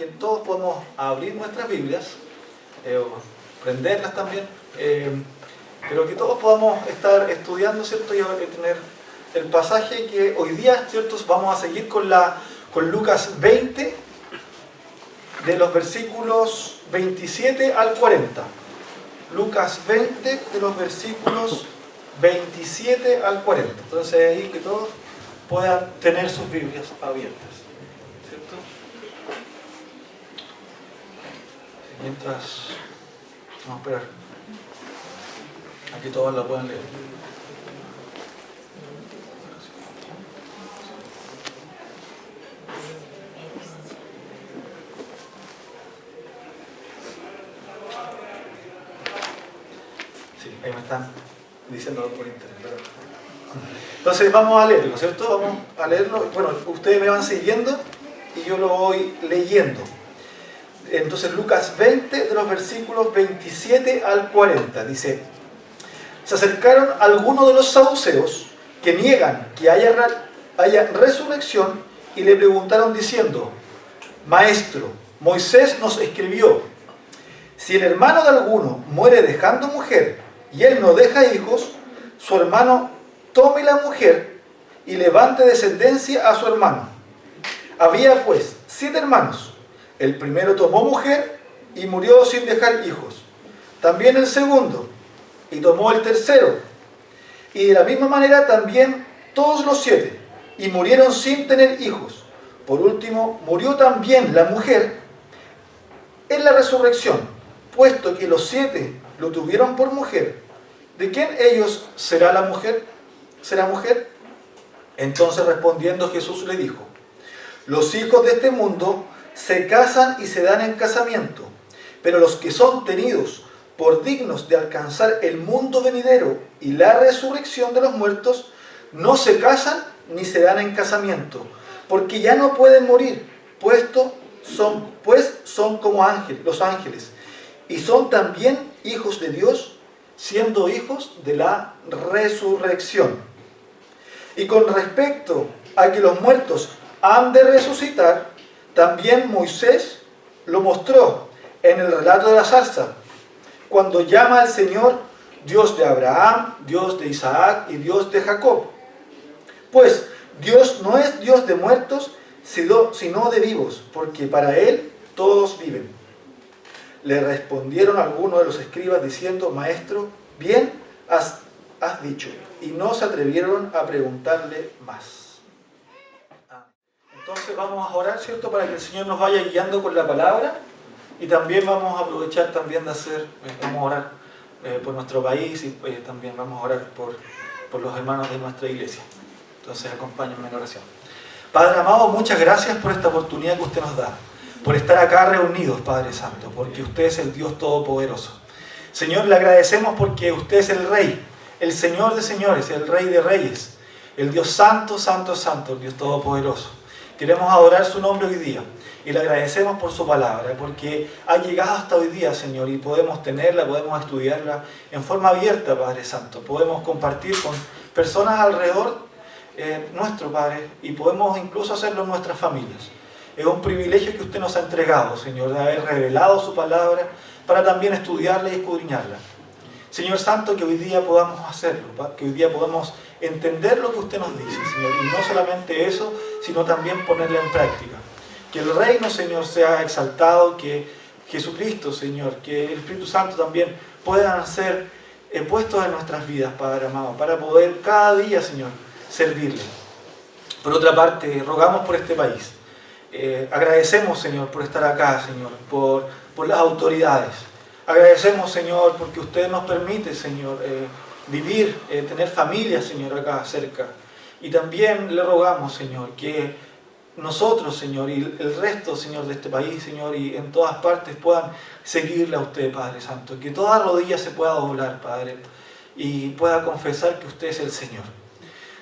que todos podamos abrir nuestras Biblias, o prenderlas también, pero que todos podamos estar estudiando, ¿cierto? Y tener el pasaje que hoy día, ¿cierto? Vamos a seguir con Lucas 20, de los versículos 27 al 40. Lucas 20, de los versículos 27 al 40. Entonces ahí que todos puedan tener sus Biblias abiertas, ¿cierto? Mientras vamos a esperar a que todos la puedan leer. Sí, ahí me están diciendo por internet, ¿verdad? Entonces vamos a leerlo, ¿cierto? Vamos a leerlo. Bueno, ustedes me van siguiendo y yo lo voy leyendo. Entonces Lucas 20, de los versículos 27 al 40, dice: se acercaron algunos de los saduceos que niegan que haya resurrección y le preguntaron diciendo: Maestro, Moisés nos escribió, si el hermano de alguno muere dejando mujer y él no deja hijos, su hermano tome la mujer y levante descendencia a su hermano. Había pues 7 hermanos. El primero tomó mujer y murió sin dejar hijos. También el segundo, y tomó el tercero. Y de la misma manera también todos los 7, y murieron sin tener hijos. Por último, murió también la mujer en la resurrección, puesto que los 7 lo tuvieron por mujer. ¿De quién ellos será la mujer? ¿Será mujer? Entonces respondiendo Jesús le dijo: los hijos de este mundo se casan y se dan en casamiento, pero los que son tenidos por dignos de alcanzar el mundo venidero y la resurrección de los muertos, no se casan ni se dan en casamiento, porque ya no pueden morir, pues son como los ángeles, y son también hijos de Dios, siendo hijos de la resurrección. Y con respecto a que los muertos han de resucitar, también Moisés lo mostró en el relato de la zarza, cuando llama al Señor Dios de Abraham, Dios de Isaac y Dios de Jacob. Pues Dios no es Dios de muertos, sino de vivos, porque para Él todos viven. Le respondieron algunos de los escribas diciendo: Maestro, bien has dicho. Y no se atrevieron a preguntarle más. Entonces vamos a orar, ¿cierto? Para que el Señor nos vaya guiando con la palabra. Y también vamos a aprovechar también de vamos a orar por nuestro país y también vamos a orar por los hermanos de nuestra iglesia. Entonces acompáñenme en oración. Padre amado, muchas gracias por esta oportunidad que usted nos da, por estar acá reunidos, Padre Santo, porque usted es el Dios Todopoderoso. Señor, le agradecemos porque usted es el Rey, el Señor de señores, el Rey de reyes, el Dios Santo, Santo, Santo, el Dios Todopoderoso. Queremos adorar su nombre hoy día y le agradecemos por su palabra, porque ha llegado hasta hoy día, Señor, y podemos tenerla, podemos estudiarla en forma abierta, Padre Santo. Podemos compartir con personas alrededor nuestro, Padre, y podemos incluso hacerlo en nuestras familias. Es un privilegio que usted nos ha entregado, Señor, de haber revelado su palabra para también estudiarla y escudriñarla. Señor Santo, que hoy día podamos hacerlo, que hoy día podamos entender lo que usted nos dice, Señor, y no solamente eso, sino también ponerla en práctica. Que el reino, Señor, sea exaltado, que Jesucristo, Señor, que el Espíritu Santo también puedan ser puestos en nuestras vidas, Padre amado, para poder cada día, Señor, servirle. Por otra parte, rogamos por este país. Agradecemos, Señor, por estar acá, Señor, por las autoridades. Agradecemos, Señor, porque usted nos permite, Señor, vivir, tener familia, Señor, acá cerca. Y también le rogamos, Señor, que nosotros, Señor, y el resto, Señor, de este país, Señor, y en todas partes puedan seguirle a usted, Padre Santo. Que toda rodilla se pueda doblar, Padre, y pueda confesar que usted es el Señor.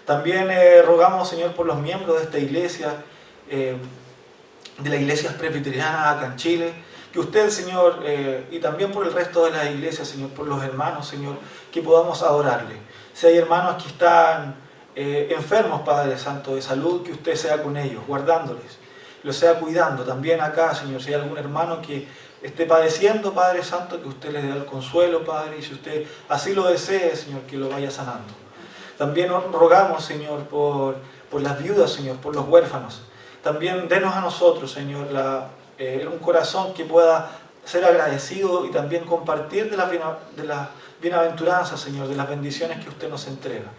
También rogamos, Señor, por los miembros de esta iglesia, de la iglesia presbiteriana acá en Chile, que usted, Señor, y también por el resto de las iglesias, Señor, por los hermanos, Señor, que podamos adorarle. Si hay hermanos que están enfermos, Padre Santo, de salud, que usted sea con ellos, guardándoles. lo sea cuidando. También acá, Señor, si hay algún hermano que esté padeciendo, Padre Santo, que usted le dé el consuelo, Padre, y si usted así lo desee, Señor, que lo vaya sanando. También rogamos, Señor, por las viudas, Señor, por los huérfanos. También denos a nosotros, Señor, un corazón que pueda ser agradecido y también compartir de las bienaventuranzas, Señor, de las bendiciones que usted nos entrega.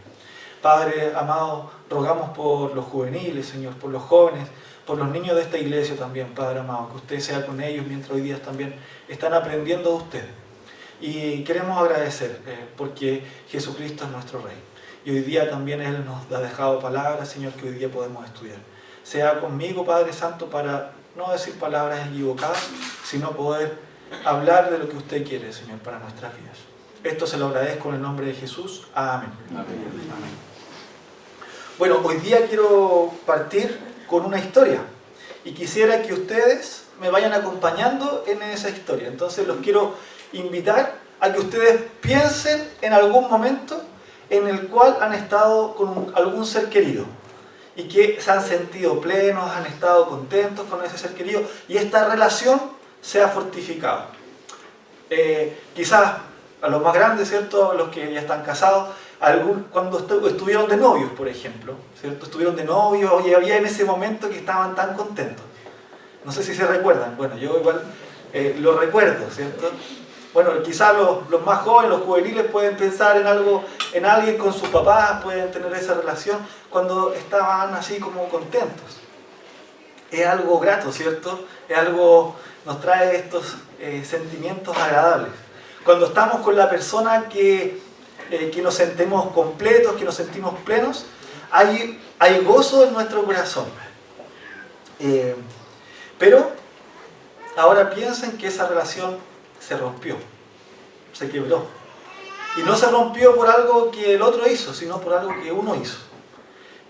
Padre amado, rogamos por los juveniles, Señor, por los jóvenes, por los niños de esta iglesia también, Padre amado, que usted sea con ellos mientras hoy día también están aprendiendo de usted. Y queremos agradecer porque Jesucristo es nuestro Rey. Y hoy día también Él nos ha dejado palabras, Señor, que hoy día podemos estudiar. Sea conmigo, Padre Santo, para no decir palabras equivocadas, sino poder hablar de lo que usted quiere, Señor, para nuestras vidas. Esto se lo agradezco en el nombre de Jesús. Amén. Amén. Bueno, hoy día quiero partir con una historia y quisiera que ustedes me vayan acompañando en esa historia. Entonces los quiero invitar a que ustedes piensen en algún momento en el cual han estado con algún ser querido y que se han sentido plenos, han estado contentos con ese ser querido y esta relación se ha fortificado. Quizás a los más grandes, ¿cierto? A los que ya están casados, cuando estuvieron de novios, por ejemplo, ¿cierto? Estuvieron de novios y había en ese momento que estaban tan contentos. No sé si se recuerdan. Bueno, yo igual lo recuerdo, ¿cierto? Bueno, quizás los más jóvenes, los juveniles pueden pensar en alguien con sus papás, pueden tener esa relación cuando estaban así como contentos. Es algo grato, ¿cierto? Es algo, nos trae estos sentimientos agradables. Cuando estamos con la persona que nos sentimos completos, que nos sentimos plenos, hay gozo en nuestro corazón. Pero ahora piensen que esa relación se rompió, se quebró. Y no se rompió por algo que el otro hizo, sino por algo que uno hizo.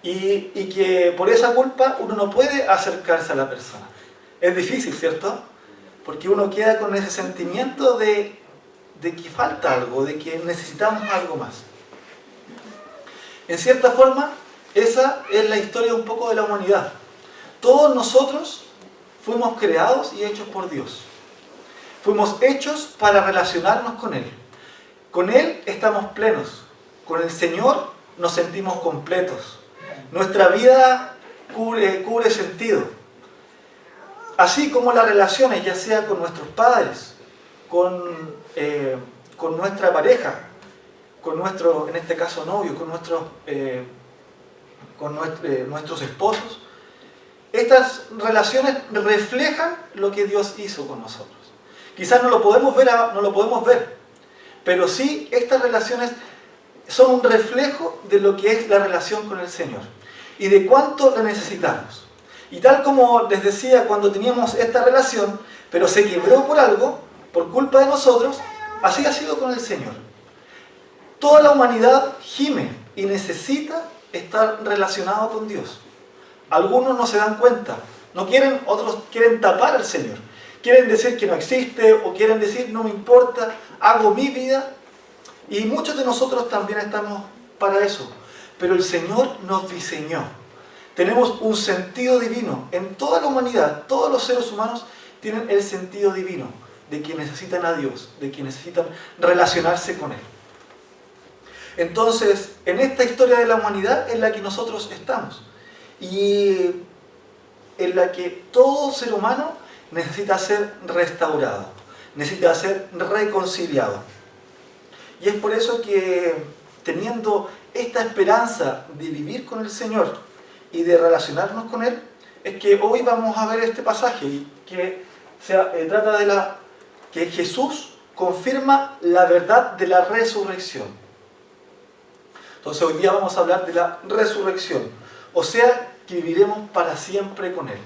Y que por esa culpa uno no puede acercarse a la persona. Es difícil, ¿cierto? Porque uno queda con ese sentimiento de que falta algo, de que necesitamos algo más. En cierta forma, esa es la historia un poco de la humanidad. Todos nosotros fuimos creados y hechos por Dios. Fuimos hechos para relacionarnos con Él. Con Él estamos plenos. Con el Señor nos sentimos completos. Nuestra vida cubre sentido. Así como las relaciones, ya sea con nuestros padres, con nuestra pareja, con nuestro, en este caso, novio, con nuestros esposos, estas relaciones reflejan lo que Dios hizo con nosotros. Quizás no lo podemos ver, pero sí estas relaciones son un reflejo de lo que es la relación con el Señor y de cuánto la necesitamos. Y tal como les decía, cuando teníamos esta relación, pero se quebró por algo, por culpa de nosotros, así ha sido con el Señor. Toda la humanidad gime y necesita estar relacionado con Dios. Algunos no se dan cuenta, no quieren, otros quieren tapar al Señor. Quieren decir que no existe o quieren decir no me importa, hago mi vida. Y muchos de nosotros también estamos para eso. Pero el Señor nos diseñó. Tenemos un sentido divino. En toda la humanidad, todos los seres humanos tienen el sentido divino de que necesitan a Dios, de que necesitan relacionarse con Él. Entonces, en esta historia de la humanidad es la que nosotros estamos. Y en la que todo ser humano necesita ser restaurado, necesita ser reconciliado. Y es por eso que, teniendo esta esperanza de vivir con el Señor y de relacionarnos con Él, es que hoy vamos a ver este pasaje que trata de que Jesús confirma la verdad de la resurrección. Entonces hoy día vamos a hablar de la resurrección, o sea que viviremos para siempre con Él.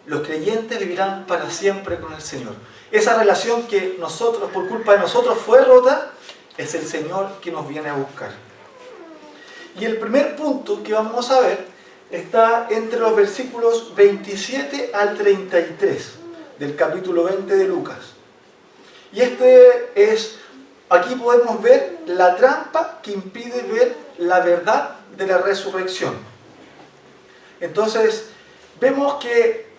Los creyentes vivirán para siempre con el Señor. Esa relación que nosotros, por culpa de nosotros, fue rota, es el Señor que nos viene a buscar. Y el primer punto que vamos a ver está entre los versículos 27 al 33 del capítulo 20 de Lucas. Y aquí podemos ver la trampa que impide ver la verdad de la resurrección. Entonces, vemos que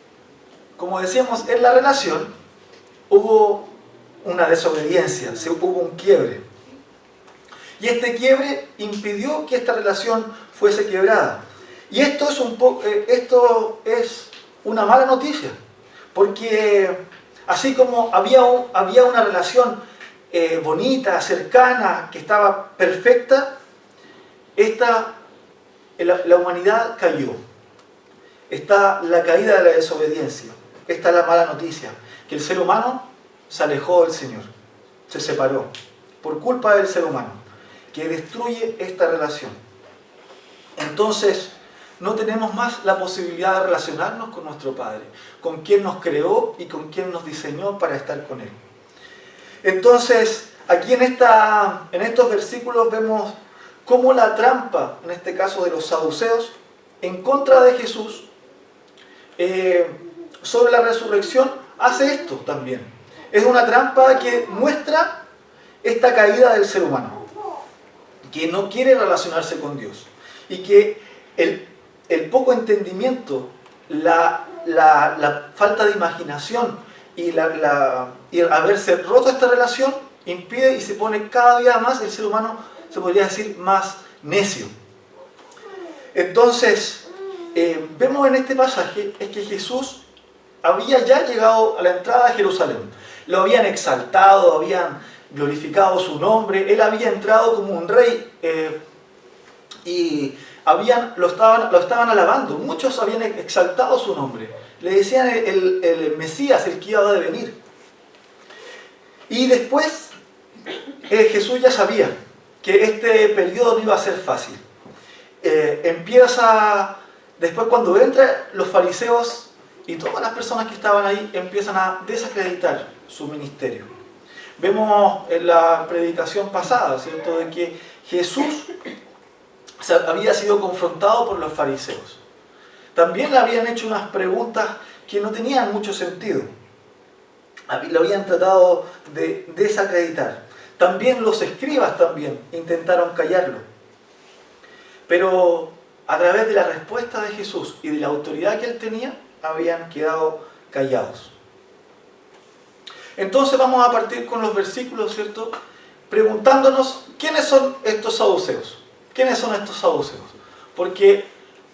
como decíamos, en la relación hubo una desobediencia, hubo un quiebre. Y este quiebre impidió que esta relación fuese quebrada. Y esto es una mala noticia, porque así como había una relación bonita, cercana, que estaba perfecta, la humanidad cayó. Está la caída de la desobediencia. Esta es la mala noticia, que el ser humano se alejó del Señor, se separó, por culpa del ser humano, que destruye esta relación. Entonces, no tenemos más la posibilidad de relacionarnos con nuestro Padre, con quien nos creó y con quien nos diseñó para estar con Él. Entonces, aquí en estos versículos vemos cómo la trampa, en este caso de los saduceos, en contra de Jesús, sobre la resurrección, hace esto también. Es una trampa que muestra esta caída del ser humano, que no quiere relacionarse con Dios, y que el poco entendimiento, la falta de imaginación y haberse roto esta relación impide y se pone cada día más el ser humano, se podría decir, más necio. Entonces, vemos en este pasaje es que Jesús había ya llegado a la entrada de Jerusalén. Lo habían exaltado, habían glorificado su nombre, Él había entrado como un rey y lo estaban alabando. Muchos habían exaltado su nombre. Le decían el Mesías, el que iba a venir. Y después Jesús ya sabía que este periodo no iba a ser fácil. Después cuando entran los fariseos y todas las personas que estaban ahí empiezan a desacreditar su ministerio. Vemos en la predicación pasada, ¿cierto?, de que Jesús había sido confrontado por los fariseos. También le habían hecho unas preguntas que no tenían mucho sentido. Lo habían tratado de desacreditar. También los escribas intentaron callarlo. Pero a través de la respuesta de Jesús y de la autoridad que Él tenía, habían quedado callados. Entonces vamos a partir con los versículos, ¿cierto?, preguntándonos quiénes son estos saduceos. ¿Quiénes son estos saduceos? Porque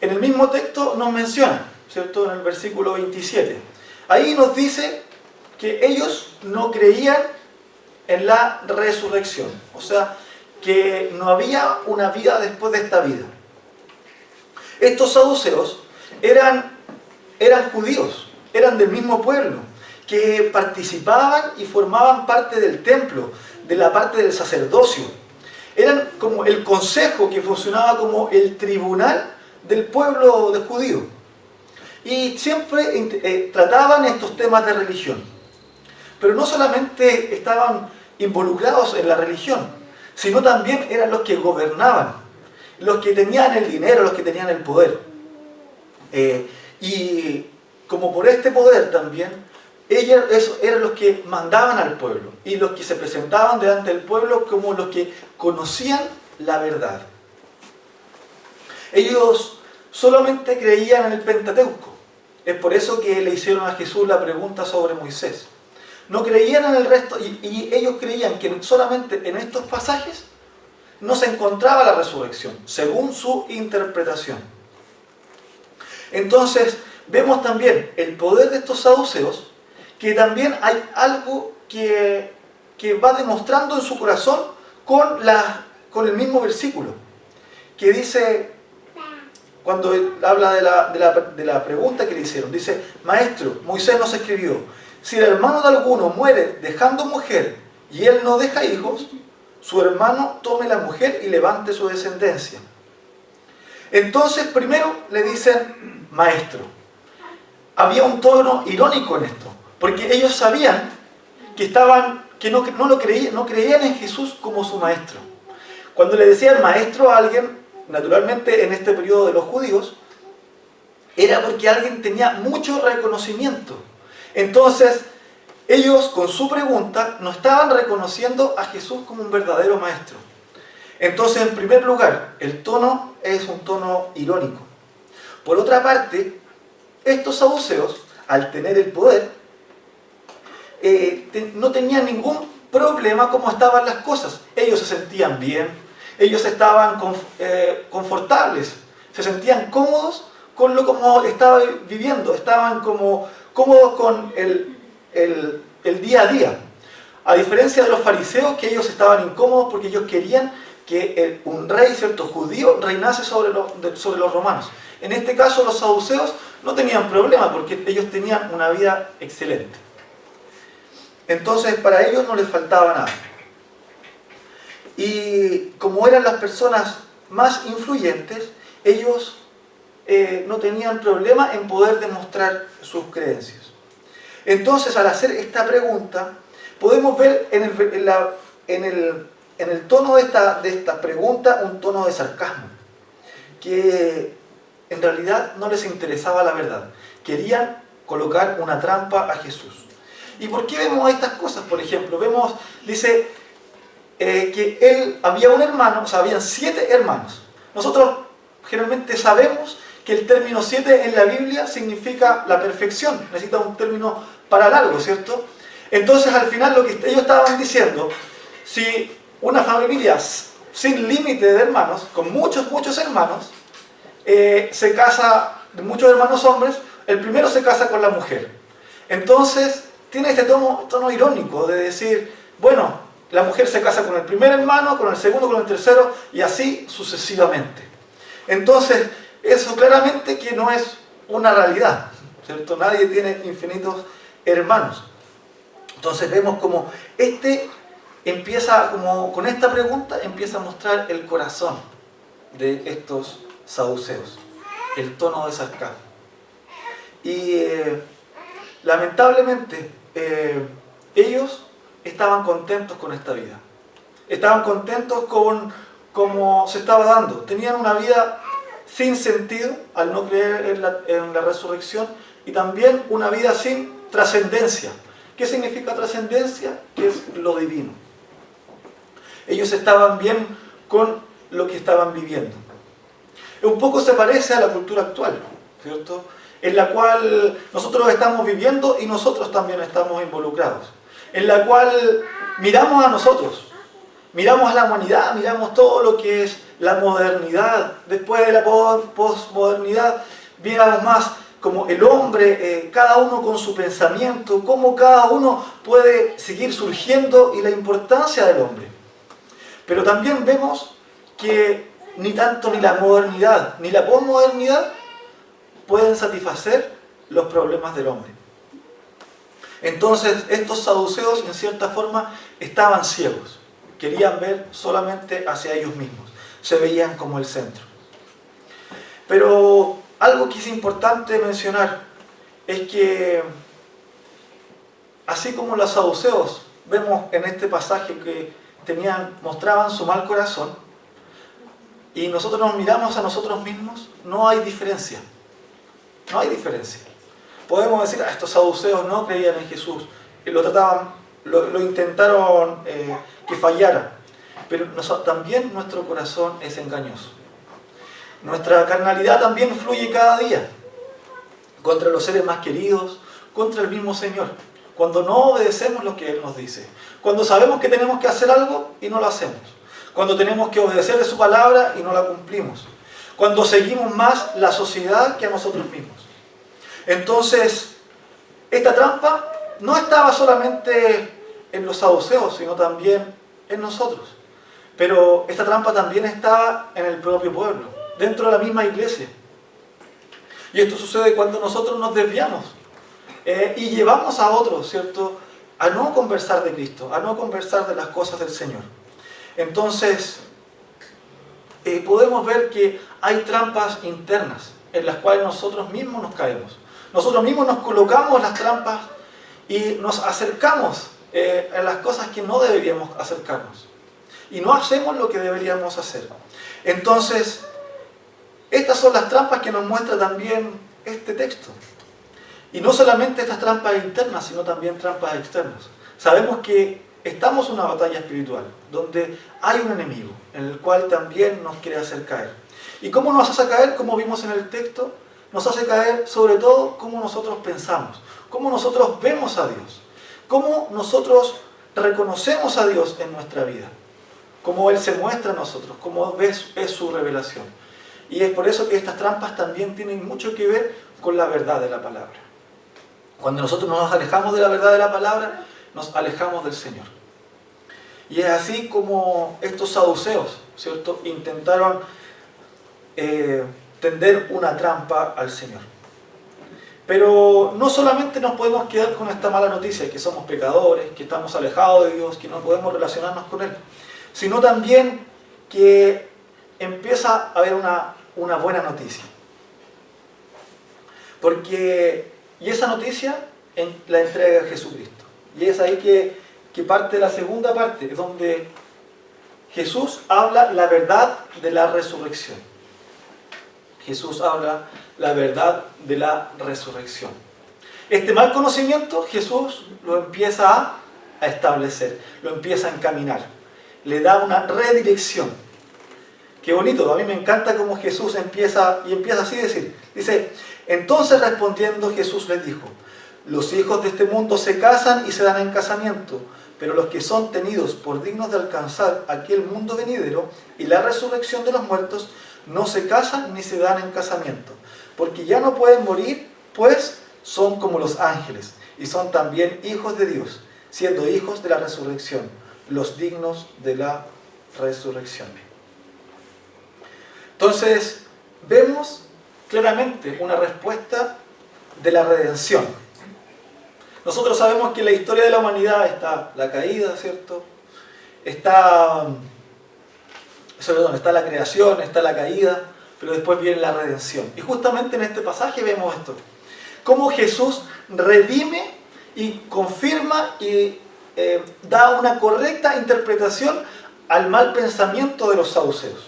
en el mismo texto nos menciona, ¿cierto?, en el versículo 27. Ahí nos dice que ellos no creían en la resurrección. O sea, que no había una vida después de esta vida. Estos saduceos eran judíos, eran del mismo pueblo, que participaban y formaban parte del templo, de la parte del sacerdocio. Eran como el consejo que funcionaba como el tribunal del pueblo de judío. Y siempre trataban estos temas de religión. Pero no solamente estaban involucrados en la religión, sino también eran los que gobernaban, los que tenían el dinero, los que tenían el poder. Y como por este poder también, ellos eran los que mandaban al pueblo y los que se presentaban delante del pueblo como los que conocían la verdad. Ellos solamente creían en el Pentateuco. Es por eso que le hicieron a Jesús la pregunta sobre Moisés. No creían en el resto y ellos creían que solamente en estos pasajes no se encontraba la resurrección, según su interpretación. Entonces, vemos también el poder de estos saduceos, que también hay algo que va demostrando en su corazón con el mismo versículo, que dice, cuando habla de la pregunta que le hicieron, dice: Maestro, Moisés nos escribió, si el hermano de alguno muere dejando mujer y él no deja hijos, su hermano tome la mujer y levante su descendencia. Entonces primero le dicen maestro. Había un tono irónico en esto, porque ellos sabían que no creían en Jesús como su maestro. Cuando le decían maestro a alguien, naturalmente en este periodo de los judíos, era porque alguien tenía mucho reconocimiento. Entonces, ellos con su pregunta no estaban reconociendo a Jesús como un verdadero maestro. Entonces, en primer lugar, el tono es un tono irónico. Por otra parte, estos saduceos al tener el poder, no tenían ningún problema cómo estaban las cosas. Ellos se sentían bien, ellos estaban confortables, se sentían cómodos con lo como estaba viviendo, estaban como cómodos con el día a día. A diferencia de los fariseos, que ellos estaban incómodos porque ellos querían que un rey, ¿cierto?, judío, reinase sobre los romanos. En este caso, los saduceos no tenían problema porque ellos tenían una vida excelente. Entonces, para ellos no les faltaba nada. Y como eran las personas más influyentes, ellos no tenían problema en poder demostrar sus creencias. Entonces, al hacer esta pregunta, podemos ver en el tono de esta pregunta un tono de sarcasmo, que en realidad no les interesaba la verdad. Querían colocar una trampa a Jesús. ¿Y por qué vemos estas cosas? Por ejemplo, dice que él había un hermano, o sea, habían 7 hermanos. Nosotros generalmente sabemos que el término 7 en la Biblia significa la perfección, necesita un término para largo, ¿cierto? Entonces, al final, lo que ellos estaban diciendo, si una familia sin límite de hermanos, con muchos hermanos, se casa, muchos hermanos hombres, el primero se casa con la mujer. Entonces, tiene este tono irónico de decir, bueno, la mujer se casa con el primer hermano, con el segundo, con el tercero, y así sucesivamente. Entonces, eso claramente que no es una realidad, ¿cierto? Nadie tiene infinitos hermanos. Entonces vemos como con esta pregunta empieza a mostrar el corazón de estos saduceos, el tono de sarcasmo. Y lamentablemente ellos estaban contentos con esta vida, estaban contentos con cómo se estaba dando, tenían una vida sin sentido al no creer en la resurrección, y también una vida sin trascendencia. ¿Qué significa trascendencia? Que es lo divino. Ellos estaban bien con lo que estaban viviendo. Un poco se parece a la cultura actual, ¿cierto?, en la cual nosotros estamos viviendo y nosotros también estamos involucrados, en la cual miramos a nosotros, miramos a la humanidad, miramos todo lo que es la modernidad. Después de la posmodernidad, viéramos más como el hombre, cada uno con su pensamiento, cómo cada uno puede seguir surgiendo y la importancia del hombre. Pero también vemos que ni tanto ni la modernidad ni la posmodernidad pueden satisfacer los problemas del hombre. Entonces, estos saduceos, en cierta forma, estaban ciegos. Querían ver solamente hacia ellos mismos. Se veían como el centro. Pero algo que es importante mencionar es que, así como los saduceos, vemos en este pasaje que mostraban su mal corazón, y nosotros nos miramos a nosotros mismos, no hay diferencia. No hay diferencia. Podemos decir, estos saduceos no creían en Jesús, lo intentaron que fallara, pero también nuestro corazón es engañoso. Nuestra carnalidad también fluye cada día contra los seres más queridos, contra el mismo Señor, cuando no obedecemos lo que Él nos dice, cuando sabemos que tenemos que hacer algo y no lo hacemos, cuando tenemos que obedecerle su palabra y no la cumplimos, cuando seguimos más la sociedad que a nosotros mismos. Entonces, esta trampa no estaba solamente en los saduceos, sino también en nosotros. Pero esta trampa también estaba en el propio pueblo, dentro de la misma iglesia. Y esto sucede cuando nosotros nos desviamos y llevamos a otros, ¿cierto?, a no conversar de Cristo, a no conversar de las cosas del Señor. Entonces, podemos ver que hay trampas internas en las cuales nosotros mismos nos caemos. Nosotros mismos nos colocamos las trampas y nos acercamos a las cosas que no deberíamos acercarnos. Y no hacemos lo que deberíamos hacer. Entonces, estas son las trampas que nos muestra también este texto. Y no solamente estas trampas internas, sino también trampas externas. Sabemos que estamos en una batalla espiritual, donde hay un enemigo, en el cual también nos quiere hacer caer. ¿Y cómo nos hace caer? Como vimos en el texto, nos hace caer sobre todo cómo nosotros pensamos, cómo nosotros vemos a Dios, cómo nosotros reconocemos a Dios en nuestra vida, cómo Él se muestra a nosotros, cómo es su revelación. Y es por eso que estas trampas también tienen mucho que ver con la verdad de la palabra. Cuando nosotros nos alejamos de la verdad de la palabra, nos alejamos del Señor. Y es así como estos saduceos, ¿cierto?, intentaron tender una trampa al Señor. Pero no solamente nos podemos quedar con esta mala noticia, que somos pecadores, que estamos alejados de Dios, que no podemos relacionarnos con Él, sino también que empieza a haber una buena noticia. Y esa noticia la entrega Jesucristo. Y es ahí que parte la segunda parte, donde Jesús habla la verdad de la resurrección. Jesús habla la verdad de la resurrección. Este mal conocimiento Jesús lo empieza a establecer, lo empieza a encaminar, le da una redirección. Qué bonito, a mí me encanta cómo Jesús empieza así a decir. Dice, entonces respondiendo Jesús les dijo, los hijos de este mundo se casan y se dan en casamiento, pero los que son tenidos por dignos de alcanzar aquel mundo venidero y la resurrección de los muertos, no se casan ni se dan en casamiento, porque ya no pueden morir, pues son como los ángeles, y son también hijos de Dios, siendo hijos de la resurrección, los dignos de la resurrección. Entonces, vemos claramente una respuesta de la redención. Nosotros sabemos que en la historia de la humanidad está la caída, ¿cierto? Está la creación, está la caída, pero después viene la redención. Y justamente en este pasaje vemos esto. Cómo Jesús redime y confirma y da una correcta interpretación al mal pensamiento de los saduceos.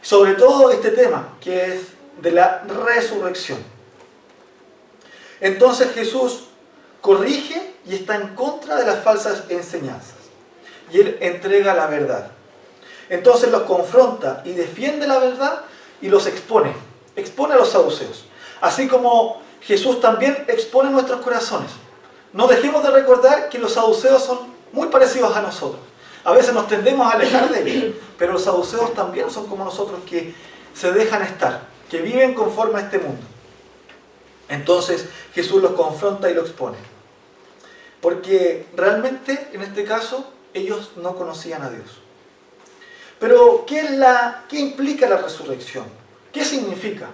Sobre todo este tema, que es de la resurrección. Entonces Jesús corrige y está en contra de las falsas enseñanzas. Y Él entrega la verdad. Entonces los confronta y defiende la verdad y los expone. Expone a los saduceos. Así como Jesús también expone nuestros corazones. No dejemos de recordar que los saduceos son muy parecidos a nosotros. A veces nos tendemos a alejar de ellos, pero los saduceos también son como nosotros, que se dejan estar, que viven conforme a este mundo. Entonces Jesús los confronta y los expone. Porque realmente, en este caso, ellos no conocían a Dios. Pero, ¿qué implica la resurrección? ¿Qué significa?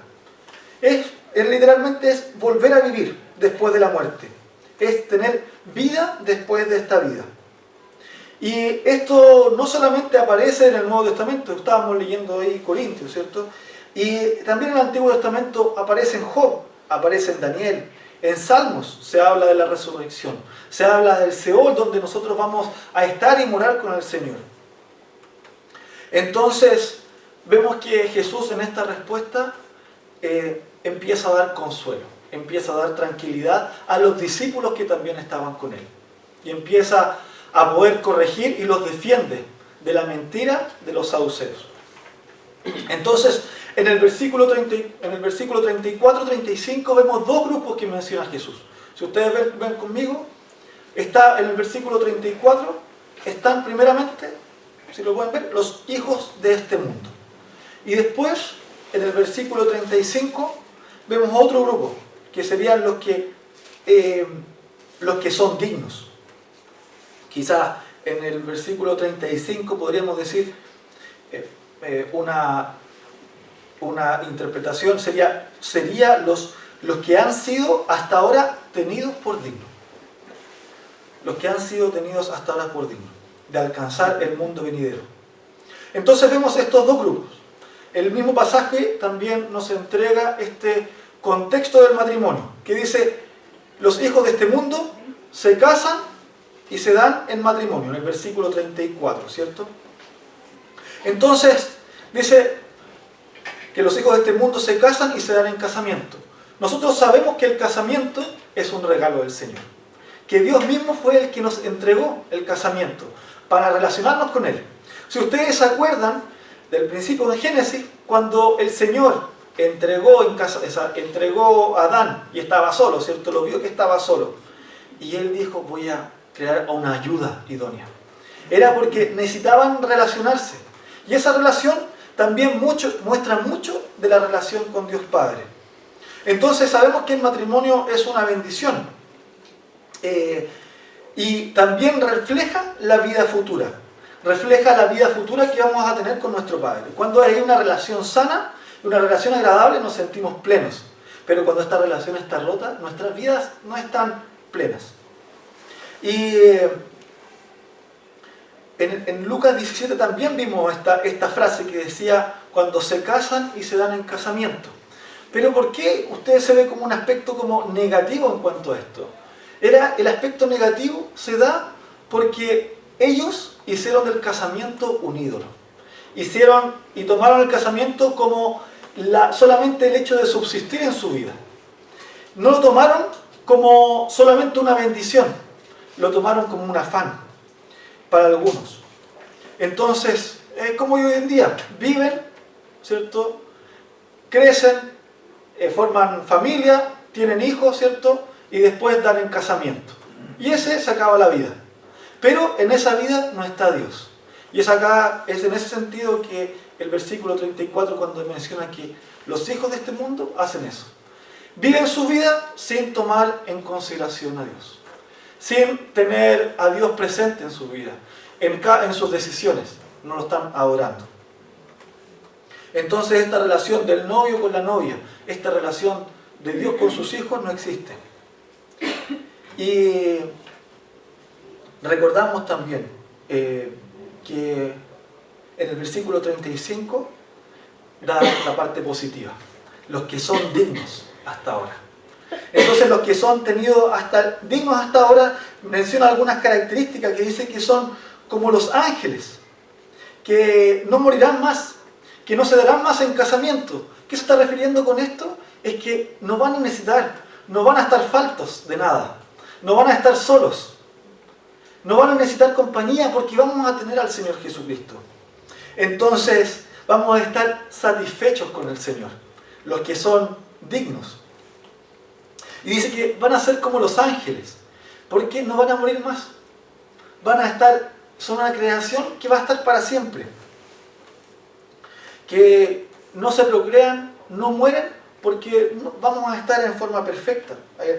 Literalmente es volver a vivir después de la muerte. Es tener vida después de esta vida. Y esto no solamente aparece en el Nuevo Testamento, estábamos leyendo ahí Corintios, ¿cierto? Y también en el Antiguo Testamento aparece en Job, aparece en Daniel, en Salmos se habla de la resurrección, se habla del Seol, donde nosotros vamos a estar y morar con el Señor. Entonces, vemos que Jesús en esta respuesta empieza a dar consuelo, empieza a dar tranquilidad a los discípulos que también estaban con Él. Y empieza a poder corregir y los defiende de la mentira de los saduceos. Entonces, en el versículo 34-35 vemos dos grupos que menciona Jesús. Si ustedes ven conmigo, está en el versículo 34, están primeramente, si lo pueden ver, los hijos de este mundo. Y después, en el versículo 35, vemos otro grupo, que serían los que son dignos. Quizás en el versículo 35 podríamos decir una interpretación sería los que han sido hasta ahora tenidos por dignos. Los que han sido tenidos hasta ahora por dignos de alcanzar el mundo venidero. Entonces vemos estos dos grupos. El mismo pasaje también nos entrega este contexto del matrimonio, que dice, los hijos de este mundo se casan y se dan en matrimonio, en el versículo 34, ¿cierto? Entonces, dice que los hijos de este mundo se casan y se dan en casamiento. Nosotros sabemos que el casamiento es un regalo del Señor. Que Dios mismo fue el que nos entregó el casamiento para relacionarnos con Él. Si ustedes se acuerdan del principio de Génesis, cuando el Señor entregó a Adán y estaba solo, ¿cierto? Lo vio que estaba solo. Y él dijo, voy a crear una ayuda idónea. Era porque necesitaban relacionarse. Y esa relación también muestra mucho de la relación con Dios Padre. Entonces sabemos que el matrimonio es una bendición. Y también refleja la vida futura. Refleja la vida futura que vamos a tener con nuestro Padre. Cuando hay una relación sana, una relación agradable, nos sentimos plenos. Pero cuando esta relación está rota, nuestras vidas no están plenas. Y en Lucas 17 también vimos esta frase que decía, cuando se casan y se dan en casamiento. Pero ¿por qué usted se ve como un aspecto como negativo en cuanto a esto? El aspecto negativo se da porque ellos hicieron del casamiento un ídolo. Hicieron y tomaron el casamiento como solamente el hecho de subsistir en su vida. No lo tomaron como solamente una bendición, lo tomaron como un afán para algunos. Entonces, es como hoy en día, viven, ¿cierto? Crecen, forman familia, tienen hijos, ¿cierto? Y después dan en casamiento. Y ese se acaba la vida. Pero en esa vida no está Dios. Y es en ese sentido que el versículo 34 cuando menciona que los hijos de este mundo hacen eso. Viven su vida sin tomar en consideración a Dios. Sin tener a Dios presente en su vida, en sus decisiones. No lo están adorando. Entonces esta relación del novio con la novia, esta relación de Dios con sus hijos no existe. Y recordamos también que en el versículo 35 da la parte positiva. Los que son dignos hasta ahora. Entonces los que son dignos hasta ahora menciona algunas características que dice que son como los ángeles, que no morirán más, que no se darán más en casamiento. ¿Qué se está refiriendo con esto? Es que no van a necesitar, no van a estar faltos de nada, no van a estar solos, no van a necesitar compañía porque vamos a tener al Señor Jesucristo. Entonces vamos a estar satisfechos con el Señor, los que son dignos. Y dice que van a ser como los ángeles, porque no van a morir más. Son una creación que va a estar para siempre. Que no se procrean, no mueren, porque vamos a estar en forma perfecta,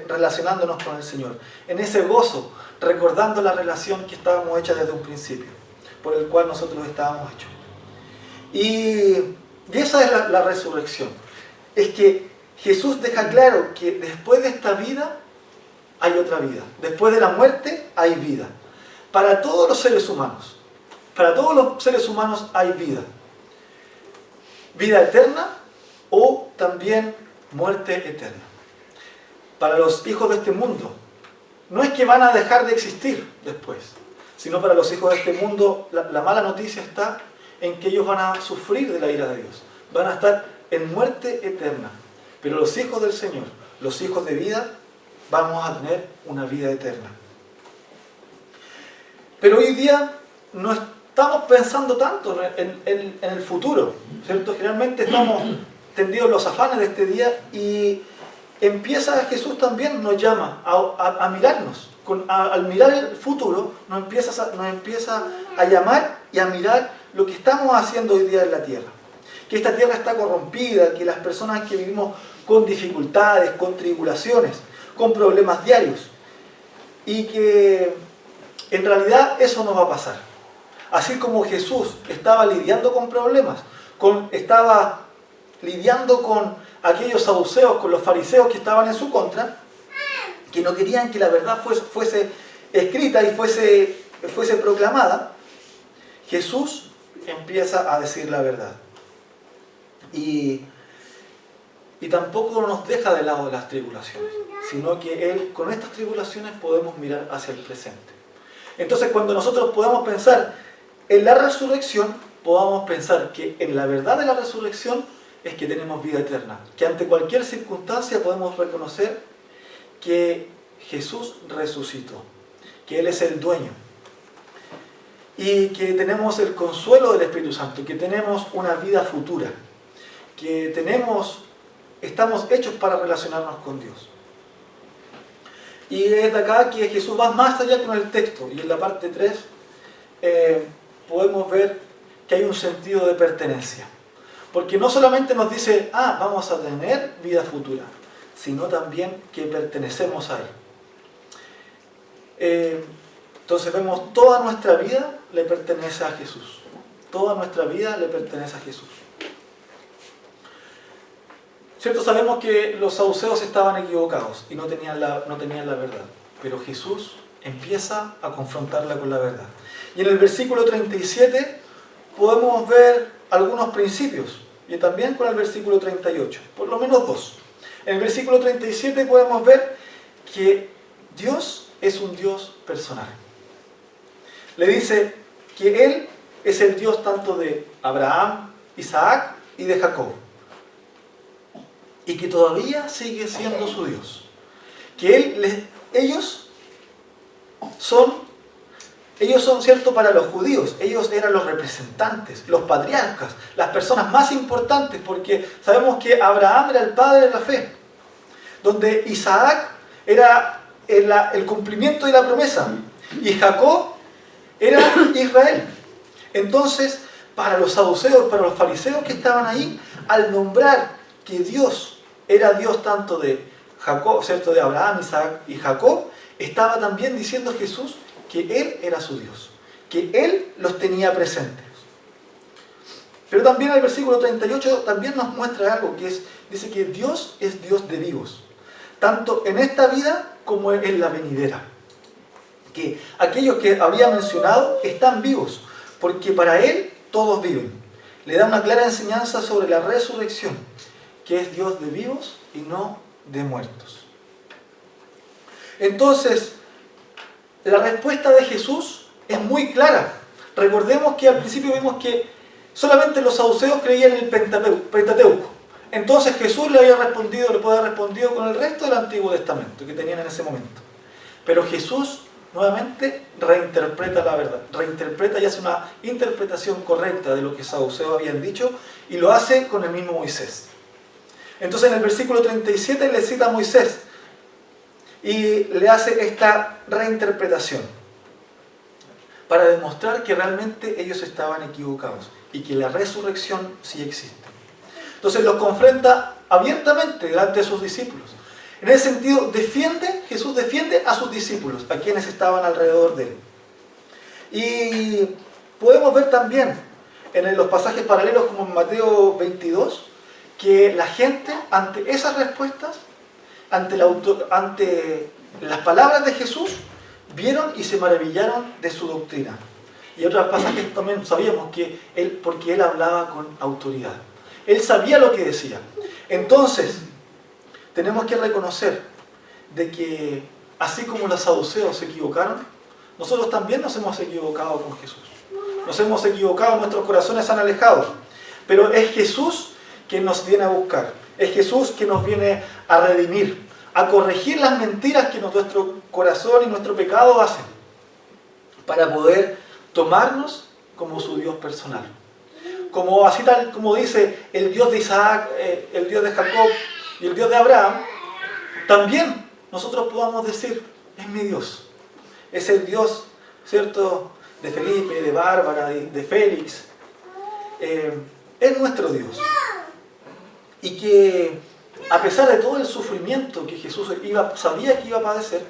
relacionándonos con el Señor. En ese gozo, recordando la relación que estábamos hechas desde un principio, por el cual nosotros estábamos hechos. Y esa es la resurrección. Es que Jesús deja claro que después de esta vida hay otra vida. Después de la muerte hay vida. Para todos los seres humanos. Para todos los seres humanos hay vida. Vida eterna o también muerte eterna. Para los hijos de este mundo, no es que van a dejar de existir después, sino para los hijos de este mundo, la mala noticia está en que ellos van a sufrir de la ira de Dios. Van a estar en muerte eterna. Pero los hijos del Señor, los hijos de vida, vamos a tener una vida eterna. Pero hoy día no estamos pensando tanto en el futuro, ¿cierto? Generalmente estamos tendidos en los afanes de este día y Jesús también nos llama a mirarnos. Al mirar el futuro nos empieza a llamar y a mirar lo que estamos haciendo hoy día en la tierra. Que esta tierra está corrompida, que las personas que vivimos con dificultades, con tribulaciones, con problemas diarios, y que en realidad eso no va a pasar. Así como Jesús estaba lidiando con problemas, estaba lidiando con aquellos saduceos, con los fariseos que estaban en su contra, que no querían que la verdad fuese escrita y fuese proclamada, Jesús empieza a decir la verdad. Y tampoco nos deja de lado las tribulaciones, sino que Él, con estas tribulaciones podemos mirar hacia el presente. Entonces cuando nosotros podamos pensar en la resurrección, podamos pensar que en la verdad de la resurrección es que tenemos vida eterna, que ante cualquier circunstancia podemos reconocer que Jesús resucitó, que Él es el dueño, y que tenemos el consuelo del Espíritu Santo, que tenemos una vida futura, que tenemos estamos hechos para relacionarnos con Dios. Y es de acá que Jesús va más allá con el texto. Y en la parte 3 podemos ver que hay un sentido de pertenencia. Porque no solamente nos dice, vamos a tener vida futura, sino también que pertenecemos a Él. Entonces vemos, toda nuestra vida le pertenece a Jesús. Toda nuestra vida le pertenece a Jesús. ¿Cierto? Sabemos que los saduceos estaban equivocados y no tenían la verdad. Pero Jesús empieza a confrontarla con la verdad. Y en el versículo 37 podemos ver algunos principios. Y también con el versículo 38. Por lo menos dos. En el versículo 37 podemos ver que Dios es un Dios personal. Le dice que Él es el Dios tanto de Abraham, Isaac y de Jacob. Y que todavía sigue siendo su Dios. Que ellos son, cierto, para los judíos. Ellos eran los representantes, los patriarcas, las personas más importantes, porque sabemos que Abraham era el padre de la fe. Donde Isaac era el cumplimiento de la promesa. Y Jacob era Israel. Entonces, para los saduceos, para los fariseos que estaban ahí, al nombrar que Dios era Dios tanto de Jacob, ¿cierto?, de Abraham, Isaac y Jacob, estaba también diciendo Jesús que Él era su Dios, que Él los tenía presentes. Pero también el versículo 38 también nos muestra algo, dice que Dios es Dios de vivos, tanto en esta vida como en la venidera. Que aquellos que había mencionado están vivos, porque para Él todos viven. Le da una clara enseñanza sobre la resurrección, que es Dios de vivos y no de muertos. Entonces, la respuesta de Jesús es muy clara. Recordemos que al principio vimos que solamente los saduceos creían en el Pentateuco. Entonces Jesús le puede haber respondido con el resto del Antiguo Testamento que tenían en ese momento. Pero Jesús nuevamente reinterpreta la verdad, reinterpreta y hace una interpretación correcta de lo que los saduceos habían dicho, y lo hace con el mismo Moisés. Entonces en el versículo 37 le cita a Moisés y le hace esta reinterpretación para demostrar que realmente ellos estaban equivocados y que la resurrección sí existe. Entonces los confronta abiertamente delante de sus discípulos. En ese sentido, Jesús defiende a sus discípulos, a quienes estaban alrededor de él. Y podemos ver también en los pasajes paralelos, como en Mateo 22, que la gente, ante esas respuestas, ante las palabras de Jesús, vieron y se maravillaron de su doctrina. Y otros pasajes también sabíamos que porque él hablaba con autoridad. Él sabía lo que decía. Entonces, tenemos que reconocer de que, así como los saduceos se equivocaron, nosotros también nos hemos equivocado con Jesús. Nos hemos equivocado, nuestros corazones se han alejado. Pero es Jesús quien nos viene a buscar. Es Jesús quien nos viene a redimir, a corregir las mentiras que nuestro corazón y nuestro pecado hacen, para poder tomarnos como su Dios personal. Así tal como dice el Dios de Isaac, el Dios de Jacob y el Dios de Abraham, también nosotros podamos decir, es mi Dios. Es el Dios, ¿cierto?, de Felipe, de Bárbara, de Félix. Es nuestro Dios. Y que a pesar de todo el sufrimiento que Jesús sabía que iba a padecer,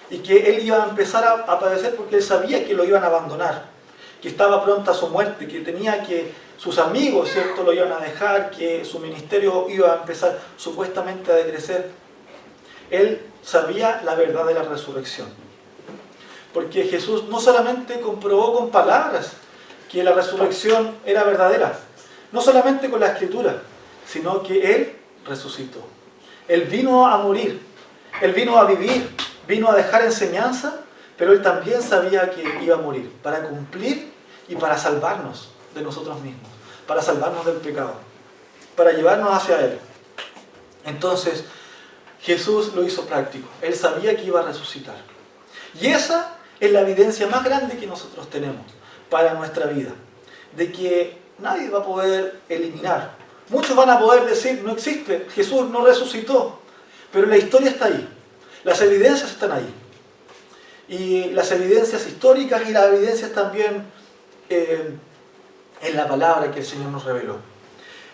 y que Él iba a empezar a padecer porque Él sabía que lo iban a abandonar, que estaba pronta su muerte, que sus amigos, ¿cierto?, lo iban a dejar, que su ministerio iba a empezar supuestamente a decrecer. Él sabía la verdad de la resurrección. Porque Jesús no solamente comprobó con palabras que la resurrección era verdadera, no solamente con la Escritura, sino que Él resucitó. Él vino a morir, Él vino a vivir, vino a dejar enseñanza, pero Él también sabía que iba a morir para cumplir y para salvarnos de nosotros mismos, para salvarnos del pecado, para llevarnos hacia Él. Entonces, Jesús lo hizo práctico. Él sabía que iba a resucitar. Y esa es la evidencia más grande que nosotros tenemos para nuestra vida, de que nadie va a poder eliminar Muchos van a poder decir, no existe, Jesús no resucitó, pero la historia está ahí, las evidencias están ahí. Y las evidencias históricas y las evidencias también en la palabra que el Señor nos reveló.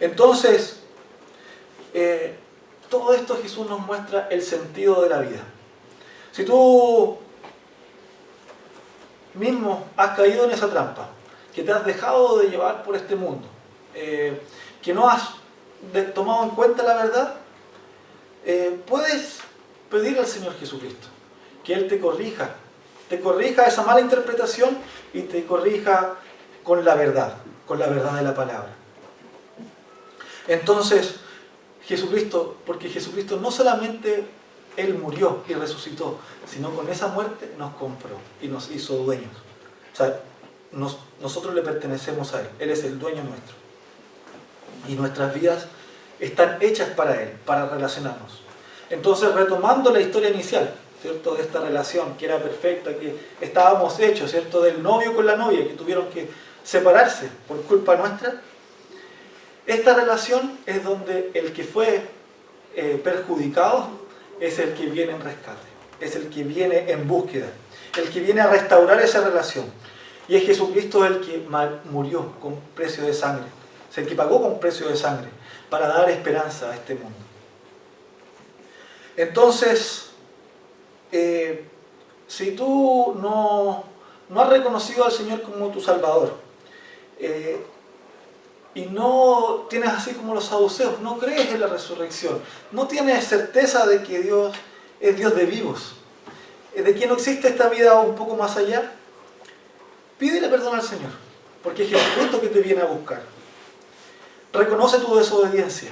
Entonces, todo esto Jesús nos muestra el sentido de la vida. Si tú mismo has caído en esa trampa, que te has dejado de llevar por este mundo, que no has tomado en cuenta la verdad, puedes pedirle al Señor Jesucristo que Él te corrija esa mala interpretación y te corrija con la verdad de la palabra. Entonces, Jesucristo, porque Jesucristo no solamente Él murió y resucitó, sino con esa muerte nos compró y nos hizo dueños. O sea, nosotros le pertenecemos a Él, Él es el dueño nuestro. Y nuestras vidas están hechas para Él, para relacionarnos. Entonces, retomando la historia inicial, ¿cierto?, de esta relación que era perfecta, que estábamos hechos, ¿cierto?, del novio con la novia, que tuvieron que separarse por culpa nuestra. Esta relación es donde el que fue perjudicado es el que viene en rescate, es el que viene en búsqueda, el que viene a restaurar esa relación. Y es Jesucristo el que murió con precio de sangre, es el que pagó con precio de sangre para dar esperanza a este mundo. Entonces, si tú no has reconocido al Señor como tu Salvador, y no tienes así como los saduceos, no crees en la resurrección, no tienes certeza de que Dios es Dios de vivos, de que no existe esta vida un poco más allá, pídele perdón al Señor, porque es Jesucristo que te viene a buscar. Reconoce tu desobediencia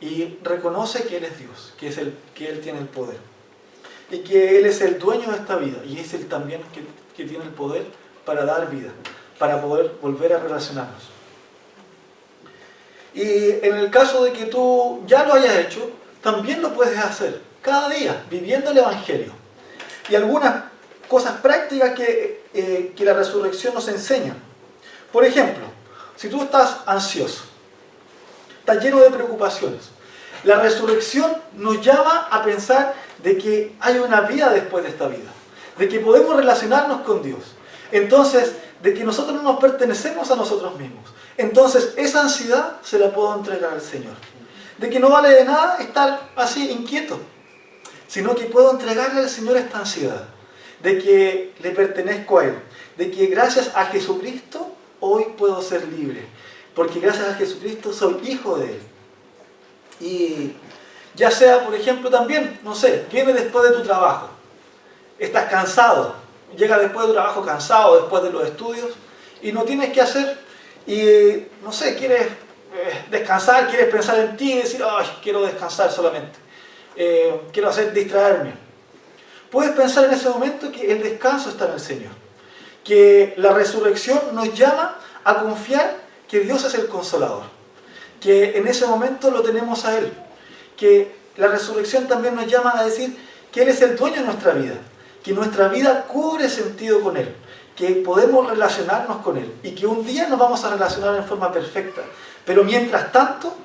y reconoce que Él es Dios, que Él tiene el poder y que Él es el dueño de esta vida y es Él también que tiene el poder para dar vida, para poder volver a relacionarnos. Y en el caso de que tú ya lo hayas hecho, también lo puedes hacer cada día, viviendo el Evangelio. Y algunas cosas prácticas que la resurrección nos enseña. Por ejemplo, si tú estás ansioso, estás lleno de preocupaciones, la resurrección nos llama a pensar de que hay una vida después de esta vida, de que podemos relacionarnos con Dios. Entonces, de que nosotros no nos pertenecemos a nosotros mismos. Entonces, esa ansiedad se la puedo entregar al Señor. De que no vale de nada estar así inquieto, sino que puedo entregarle al Señor esta ansiedad. De que le pertenezco a Él. De que gracias a Jesucristo hoy puedo ser libre. Porque gracias a Jesucristo soy hijo de Él. Y ya sea, por ejemplo, también, no sé, viene después de tu trabajo. Estás cansado. Llega después de tu trabajo cansado, después de los estudios, y no tienes qué hacer, y no sé, quieres descansar, quieres pensar en ti y decir, ay, quiero descansar solamente, quiero distraerme. Puedes pensar en ese momento que el descanso está en el Señor, que la resurrección nos llama a confiar que Dios es el consolador, que en ese momento lo tenemos a Él, que la resurrección también nos llama a decir que Él es el dueño de nuestra vida, que nuestra vida cubre sentido con Él, que podemos relacionarnos con Él y que un día nos vamos a relacionar en forma perfecta. Pero mientras tanto,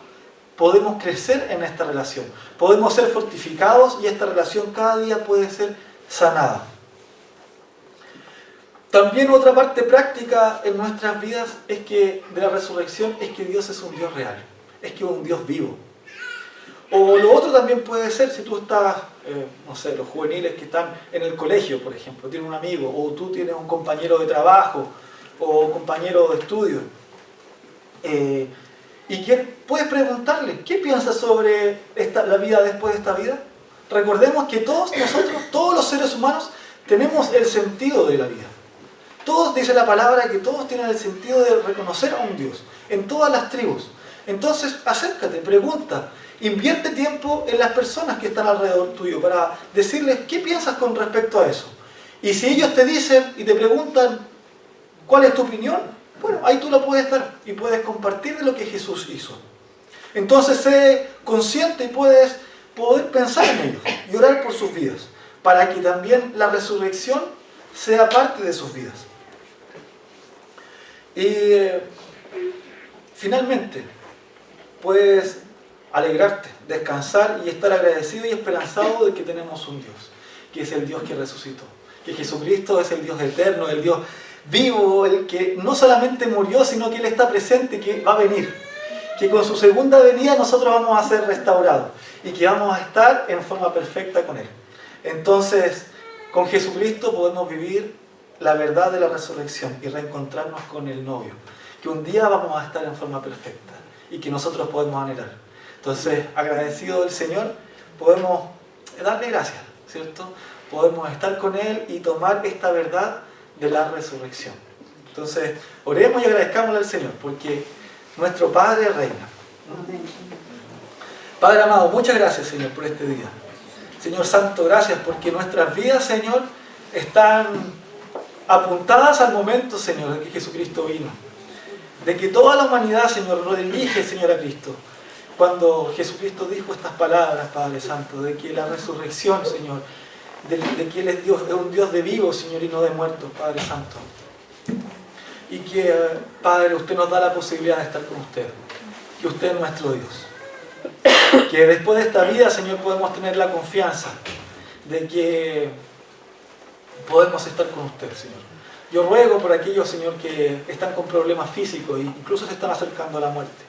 podemos crecer en esta relación, podemos ser fortificados y esta relación cada día puede ser sanada. También otra parte práctica en nuestras vidas es que de la resurrección es que Dios es un Dios real, es que es un Dios vivo. O lo otro también puede ser si tú estás, no sé, los juveniles que están en el colegio, por ejemplo, tienen un amigo, o tú tienes un compañero de trabajo, o compañero de estudio, y que puedes preguntarle, ¿qué piensas sobre la vida después de esta vida? Recordemos que todos nosotros, todos los seres humanos, tenemos el sentido de la vida. Todos, dice la palabra, que todos tienen el sentido de reconocer a un Dios, en todas las tribus. Entonces, acércate, pregunta, invierte tiempo en las personas que están alrededor tuyo para decirles qué piensas con respecto a eso. Y si ellos te dicen y te preguntan cuál es tu opinión, bueno, ahí tú la puedes dar y puedes compartir de lo que Jesús hizo. Entonces sé consciente y puedes poder pensar en ellos y orar por sus vidas, para que también la resurrección sea parte de sus vidas. Y finalmente, puedes alegrarte, descansar y estar agradecido y esperanzado de que tenemos un Dios, que es el Dios que resucitó, que Jesucristo es el Dios eterno, el Dios vivo, el que no solamente murió, sino que Él está presente, que va a venir, que con su segunda venida nosotros vamos a ser restaurados y que vamos a estar en forma perfecta con Él. Entonces, con Jesucristo podemos vivir la verdad de la resurrección y reencontrarnos con el novio, que un día vamos a estar en forma perfecta y que nosotros podemos anhelar. Entonces, agradecido del Señor, podemos darle gracias, ¿cierto? Podemos estar con Él y tomar esta verdad de la resurrección. Entonces, oremos y agradezcámosle al Señor, porque nuestro Padre reina. Padre amado, muchas gracias, Señor, por este día. Señor Santo, gracias porque nuestras vidas, Señor, están apuntadas al momento, Señor, de que Jesucristo vino. De que toda la humanidad, Señor, lo dirige, Señor, a Cristo. Cuando Jesucristo dijo estas palabras, Padre Santo, de que la resurrección, Señor, de que Él es Dios, es un Dios de vivos, Señor, y no de muertos, Padre Santo. Y que, Padre, usted nos da la posibilidad de estar con usted. Que usted es nuestro Dios. Que después de esta vida, Señor, podemos tener la confianza de que podemos estar con usted, Señor. Yo ruego por aquellos, Señor, que están con problemas físicos e incluso se están acercando a la muerte.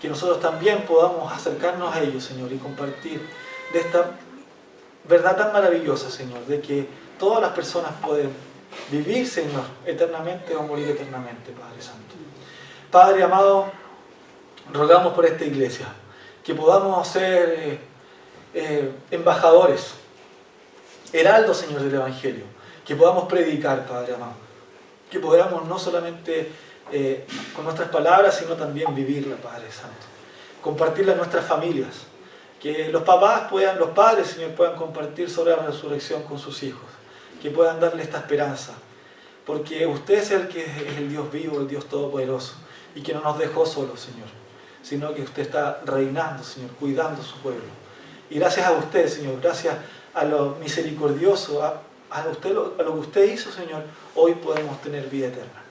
Que nosotros también podamos acercarnos a ellos, Señor, y compartir de esta verdad tan maravillosa, Señor, de que todas las personas pueden vivir, Señor, eternamente o morir eternamente, Padre Santo. Padre amado, rogamos por esta iglesia, que podamos ser embajadores, heraldos, Señor, del Evangelio, que podamos predicar, Padre amado, que podamos no solamente con nuestras palabras, sino también vivirla, Padre Santo, compartirla en nuestras familias, que los padres, Señor, puedan compartir sobre la resurrección con sus hijos, que puedan darle esta esperanza, porque usted es el que es el Dios vivo, el Dios todopoderoso, y que no nos dejó solos, Señor, sino que usted está reinando, Señor, cuidando su pueblo. Y gracias a usted, Señor, gracias a lo misericordioso, a lo que usted hizo, Señor, hoy podemos tener vida eterna.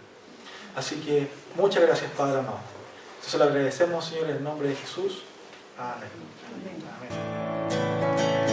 Así que muchas gracias, Padre amado. Se lo agradecemos, Señor, en el nombre de Jesús. Amén. Amén.